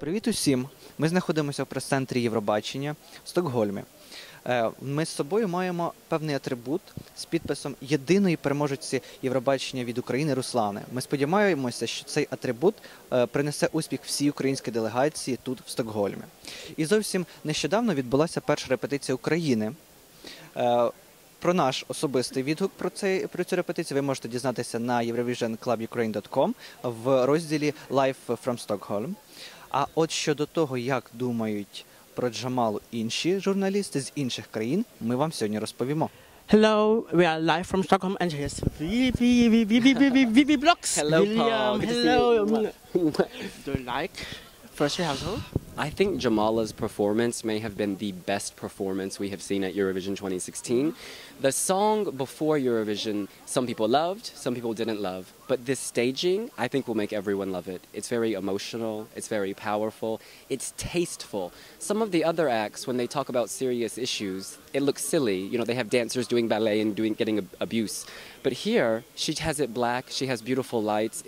Привіт усім! Ми знаходимося в прес-центрі Євробачення в Стокгольмі. Ми з собою маємо певний атрибут з підписом єдиної переможниці Євробачення від України Руслани. Ми сподіваємося, що цей атрибут принесе успіх всій українській делегації тут, в Стокгольмі. І зовсім нещодавно відбулася перша репетиція України. Про наш особистий відгук про цю репетицію ви можете дізнатися на eurovisionclubukraine.com в розділі «Live from Stockholm». А от щодо того, як думають про Джамалу інші журналісти з інших країн, ми вам сьогодні розповімо. Hello, we are live from Stockholm and here's VB Blocks. Hello, Paul. Good to see you. Do you like first rehearsal? I think Jamala's performance may have been the best performance we have seen at Eurovision 2016. The song before Eurovision, some people loved, some people didn't love. But this staging, I think, will make everyone love it. It's very emotional, it's very powerful, it's tasteful. Some of the other acts, when they talk about serious issues, it looks silly. You know, they have dancers doing ballet and getting abuse. But here, she has it black, she has beautiful lights.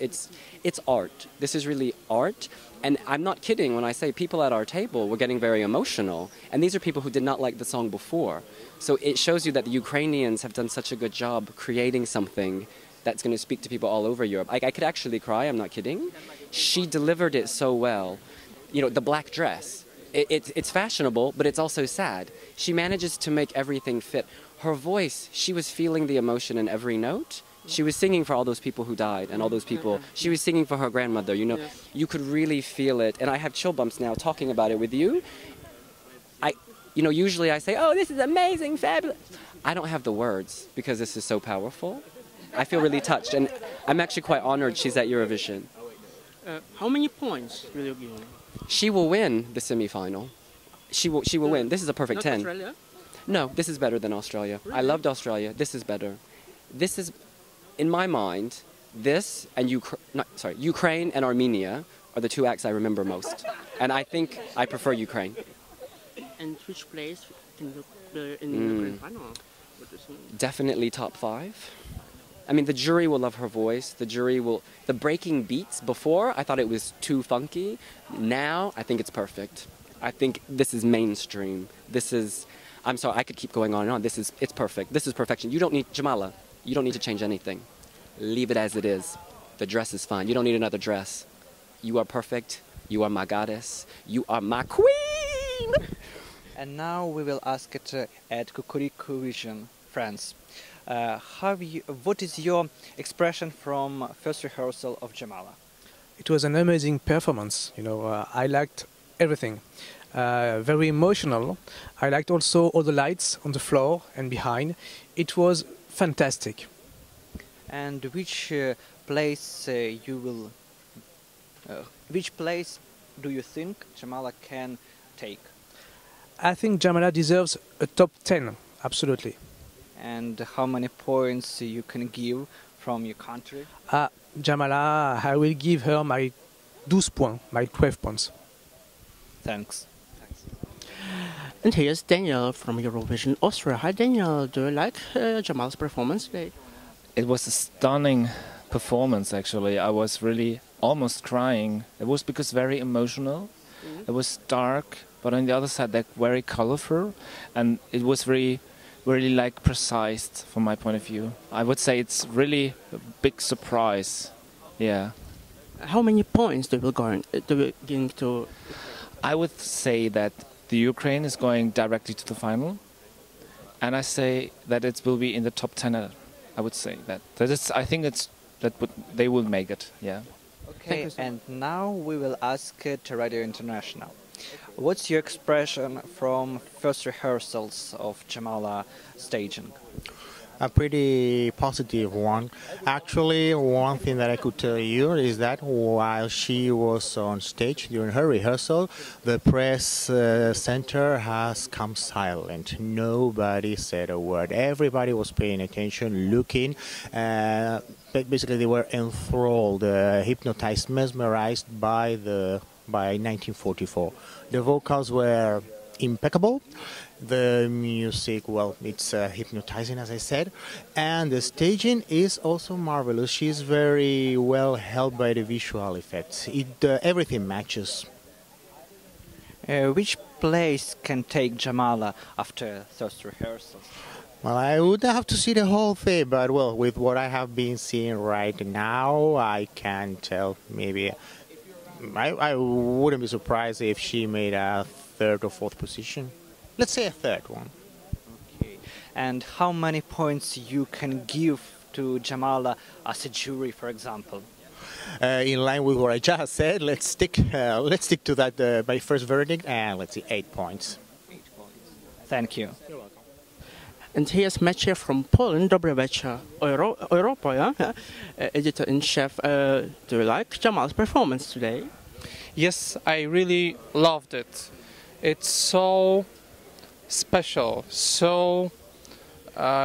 It's art. This is really art. And I'm not kidding when I say people at our table were getting very emotional. And these are people who did not like the song before. So it shows you that the Ukrainians have done such a good job creating something that's going to speak to people all over Europe. I could actually cry, I'm not kidding. She delivered it so well. You know, the black dress, it's fashionable, but it's also sad. She manages to make everything fit. Her voice, she was feeling the emotion in every note. She was singing for all those people who died and all those people. She was singing for her grandmother, you know. You could really feel it. And I have chill bumps now talking about it with you. Usually I say, oh, this is amazing, fabulous. I don't have the words because this is so powerful. I feel really touched. And I'm actually quite honored she's at Eurovision. How many points will you give? She will win the semi-final. She will win. This is a perfect 10. Australia? No, this is better than Australia. Really? I loved Australia. This is better. This is, in my mind, this and Ukraine and Armenia are the two acts I remember most. And I think I prefer Ukraine. And which place in the grand final? Definitely top 5. I mean, the jury will love her voice. The breaking beats before, I thought it was too funky. Now, I think it's perfect. I think this is mainstream. I'm sorry, I could keep going on and on. It's perfect. This is perfection. You don't need, Jamala, you don't need to change anything. Leave it as it is. The dress is fine. You don't need another dress. You are perfect. You are my goddess. You are my queen! And now we will ask it at Kukuriku Vision, France. What is your expression from first rehearsal of Jamala? It was an amazing performance. I liked everything. Very emotional. I liked also all the lights on the floor and behind. It was fantastic. And which place do you think Jamala can take? I think Jamala deserves a top 10, absolutely. And how many points you can give from your country? Jamala, I will give her my 12 points, my 12 points. Thanks. And here's Daniel from Eurovision Austria. Hi Daniel, do you like Jamal's performance today? It was a stunning performance, actually. I was really almost crying. It was because very emotional. It was dark, but on the other side, like very colorful, and it was really like precise from my point of view. I would say it's really a big surprise. Yeah. How many points do you going to? I would say that the Ukraine is going directly to the final, and I say that it will be in the top 10. I would say that. I think they will make it. Yeah. Okay, and now we will ask to Radio International. What's your expression from first rehearsals of Jamala staging? A pretty positive one. Actually, one thing that I could tell you is that while she was on stage during her rehearsal, the press center has come silent. Nobody said a word. Everybody was paying attention, looking. Basically, they were enthralled, hypnotized, mesmerized by 1944. The vocals were impeccable. The music, well, it's hypnotizing, as I said, and the staging is also marvelous. She's very well helped by the visual effects. Everything matches. Which place can take Jamala after first rehearsals? Well, I would have to see the whole thing, but well, with what I have been seeing right now, I can tell maybe I wouldn't be surprised if she made a third or fourth position. Let's say a third one. Okay. And how many points you can give to Jamala as a jury, for example? In line with what I just said, let's stick to that my first verdict, and let's see 8 points. 8 points. Thank you. And here's Maciej from Poland. Dobry wieczór, Europa, yeah? Editor-in-chief. Do you like Jamal's performance today? Yes, I really loved it. It's so special, so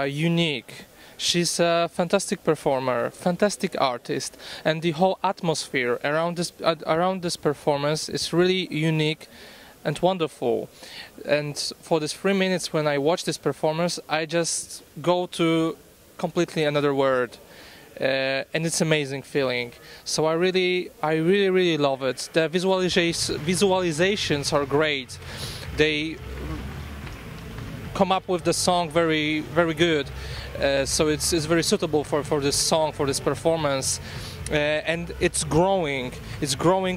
unique. She's a fantastic performer, fantastic artist, and the whole atmosphere around this performance is really unique and wonderful. And for these 3 minutes when I watch this performance, I just go to completely another world. And it's amazing feeling. So I really love it. The visualizations are great. They come up with the song very good. So it's very suitable for this song, for this performance. And it's growing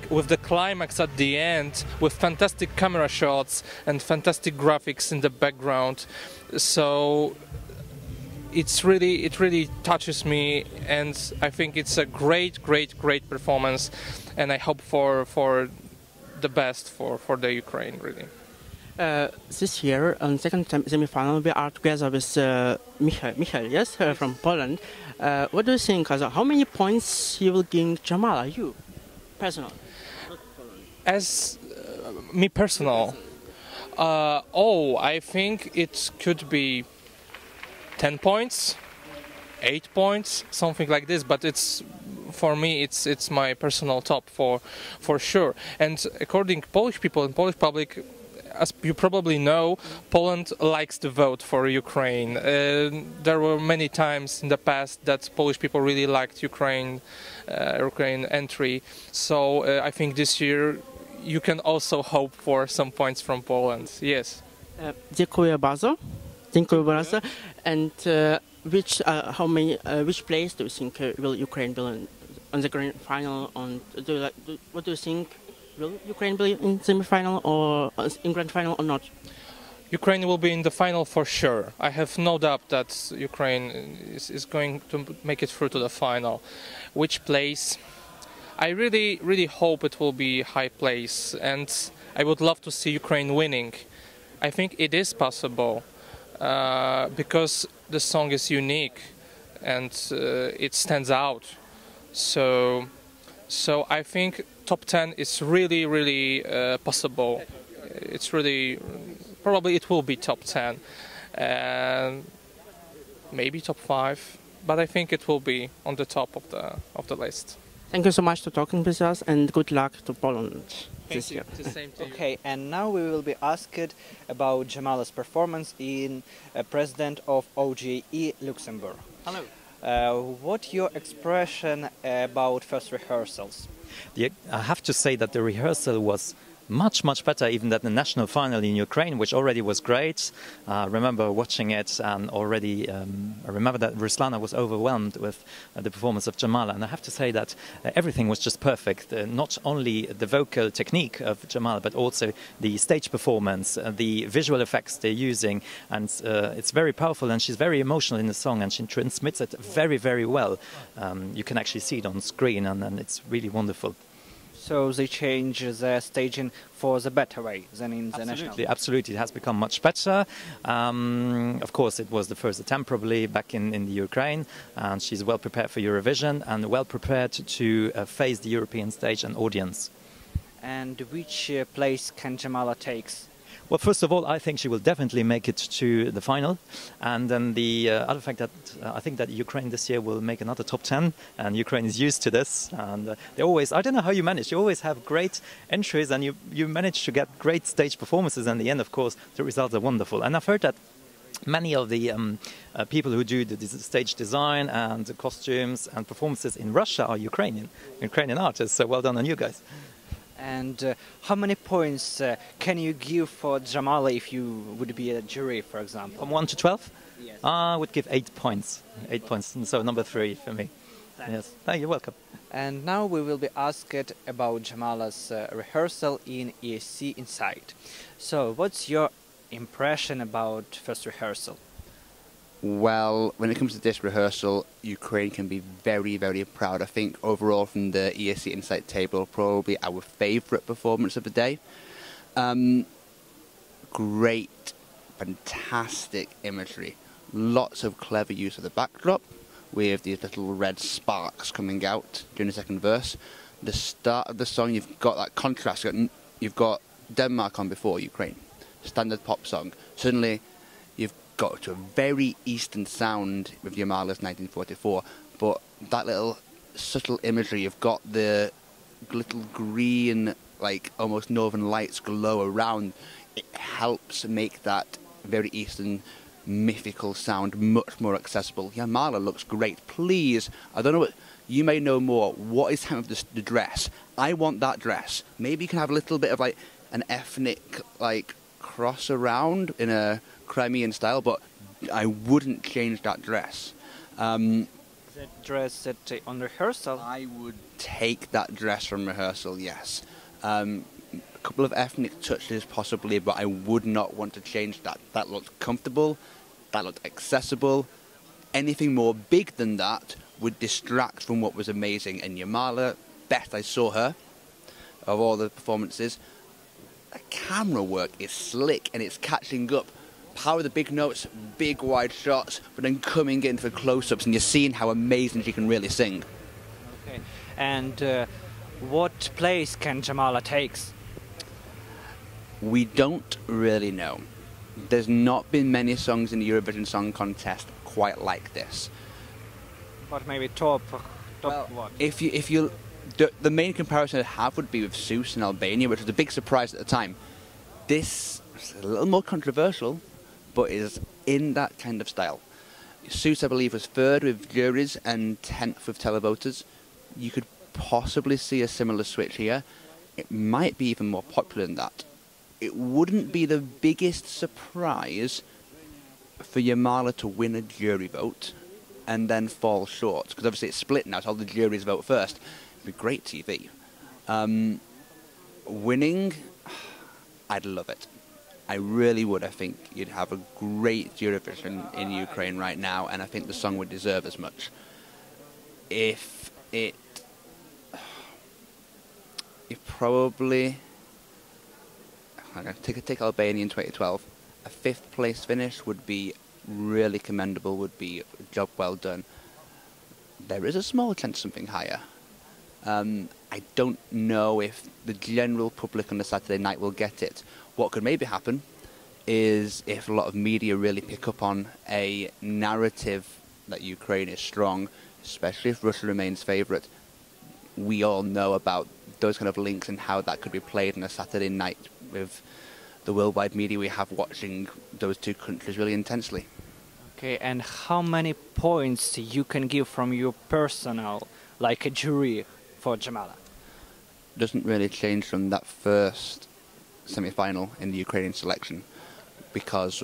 with the climax at the end, with fantastic camera shots and fantastic graphics in the background. So it really touches me, and I think it's a great performance, and I hope for the best for the Ukraine, really. This year, on second semi-final, we are together with Michael, yes, from Poland. What do you think? How many points you will give Jamala? You, personal. As me personal, I think it could be 10 points, 8 points, something like this. But for me, it's my personal top for sure. And according to Polish people and Polish public, as you probably know, Poland likes to vote for Ukraine. There were many times in the past that Polish people really liked Ukraine entry. So I think this year you can also hope for some points from Poland. Yes. Dziękuję bardzo. Dziękuję bardzo. And which place do you think will Ukraine be on the grand final? What do you think? Will Ukraine be in semi-final or in grand final or not? Ukraine will be in the final for sure. I have no doubt that Ukraine is going to make it through to the final. Which place? I really hope it will be high place, and I would love to see Ukraine winning. I think it is possible because the song is unique and it stands out. So I think top 10 is really possible. It's really probably it will be top 10 and maybe top 5, but I think it will be on the top of the list. Thank you so much for talking with us, and good luck to Poland this year. The same to you. Okay, and now we will be asked about Jamala's performance in President of OGE Luxembourg. Hello. What your expression about first rehearsals? I have to say that the rehearsal was much better even than the national final in Ukraine, which already was great. I remember watching it, and already I remember that Ruslana was overwhelmed with the performance of Jamala, and I have to say that everything was just perfect. Not only the vocal technique of Jamala, but also the stage performance, the visual effects they're using, and it's very powerful, and she's very emotional in the song, and she transmits it very well. You can actually see it on screen, and it's really wonderful. So they change the staging for the better way than in the national? Absolutely, it has become much better. Of course, it was the first attempt probably back in the Ukraine, and she's well prepared for Eurovision and well prepared to face the European stage and audience. And which place can Jamala take? Well, first of all, I think she will definitely make it to the final. And then the other fact that I think that Ukraine this year will make another top 10, and Ukraine is used to this. And they always, I don't know how you manage, you always have great entries, and you manage to get great stage performances. And in the end, of course, the results are wonderful. And I've heard that many of the people who do the stage design and the costumes and performances in Russia are Ukrainian artists. So well done on you guys. And how many points can you give for Jamala if you would be a jury, for example? From 1 to 12? Yes. I would give 8 points. 8 points. And so number 3 for me. Thanks. Yes. Oh, you're welcome. And now we will be asked about Jamala's rehearsal in ESC Inside. So, what's your impression about first rehearsal? Well, when it comes to this rehearsal, Ukraine can be very, very proud. I think overall from the ESC Insight table, probably our favourite performance of the day. Great, fantastic imagery. Lots of clever use of the backdrop with these little red sparks coming out during the second verse. The start of the song, you've got that contrast. You've got Denmark on before Ukraine. Standard pop song. Suddenly, you've got to a very Eastern sound with Jamala's 1944, but that little subtle imagery, you've got the little green, like almost northern lights glow around. It helps make that very Eastern mythical sound much more accessible. Jamala looks great. Please, I don't know what, you may know more. What is time of the dress? I want that dress. Maybe you can have a little bit of like an ethnic like cross around in a Crimean style, but I wouldn't change that dress. The dress on rehearsal? I would take that dress from rehearsal, yes. A couple of ethnic touches possibly, but I would not want to change that. That looked comfortable, that looked accessible. Anything more big than that would distract from what was amazing. And Jamala, best I saw her of all the performances, the camera work is slick and it's catching up. Power of the big notes, big wide shots, but then coming in for close-ups and you're seeing how amazing she can really sing. Okay. And what place can Jamala takes? We don't really know. There's not been many songs in the Eurovision Song Contest quite like this. But maybe top Well, what? If you the main comparison I'd have would be with Seuss in Albania, which was a big surprise at the time. This is a little more controversial, but is in that kind of style. Seuss, I believe, was third with juries and 10th with televoters. You could possibly see a similar switch here. It might be even more popular than that. It wouldn't be the biggest surprise for Jamala to win a jury vote and then fall short, because obviously it's split now, so all the juries vote first. It'd be great TV. Winning, I'd love it. I really would. I think you'd have a great Eurovision in Ukraine right now, and I think the song would deserve as much. If probably, I'm going to take Albania in 2012. A 5th place finish would be really commendable, would be a job well done. There is a small chance something higher. I don't know if the general public on the Saturday night will get it. What could maybe happen is if a lot of media really pick up on a narrative that Ukraine is strong, especially if Russia remains favourite. We all know about those kind of links and how that could be played on a Saturday night with the worldwide media we have watching those two countries really intensely. Okay, and how many points you can give from your personal, like a jury, for Jamala? Doesn't really change from that first semi-final in the Ukrainian selection, because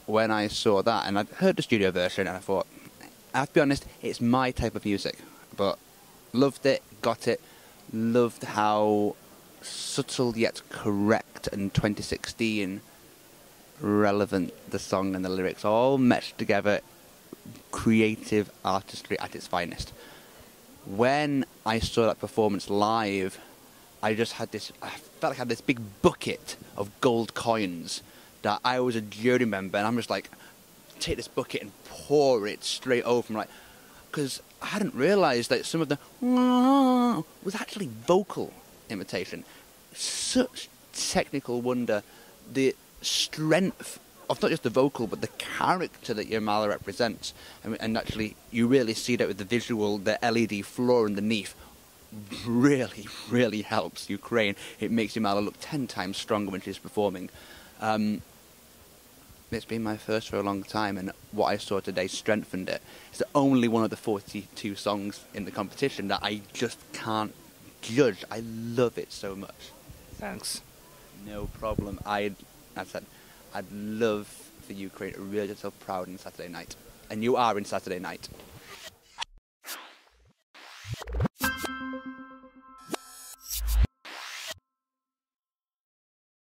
when I saw that, and I'd heard the studio version, and I thought, I have to be honest, it's my type of music, but loved it, got it, loved how subtle yet correct and 2016 relevant the song and the lyrics all meshed together, creative artistry at its finest. When I saw that performance live, I felt like I had this big bucket of gold coins that I was a jury member, and I'm just like, take this bucket and pour it straight over. I'm like, because I hadn't realised that some of the was actually vocal imitation. Such technical wonder, the strength of not just the vocal but the character that Jamala represents, and actually you really see that with the visual, the LED floor underneath really, really helps Ukraine. It makes Jamala look 10 times stronger when she's performing. It's been my first for a long time, and what I saw today strengthened it. It's the only one of the 42 songs in the competition that I just can't judge. I love it so much. Thanks. No problem. I said, I'd love for Ukraine to really get yourself proud on Saturday night. And you are in Saturday night.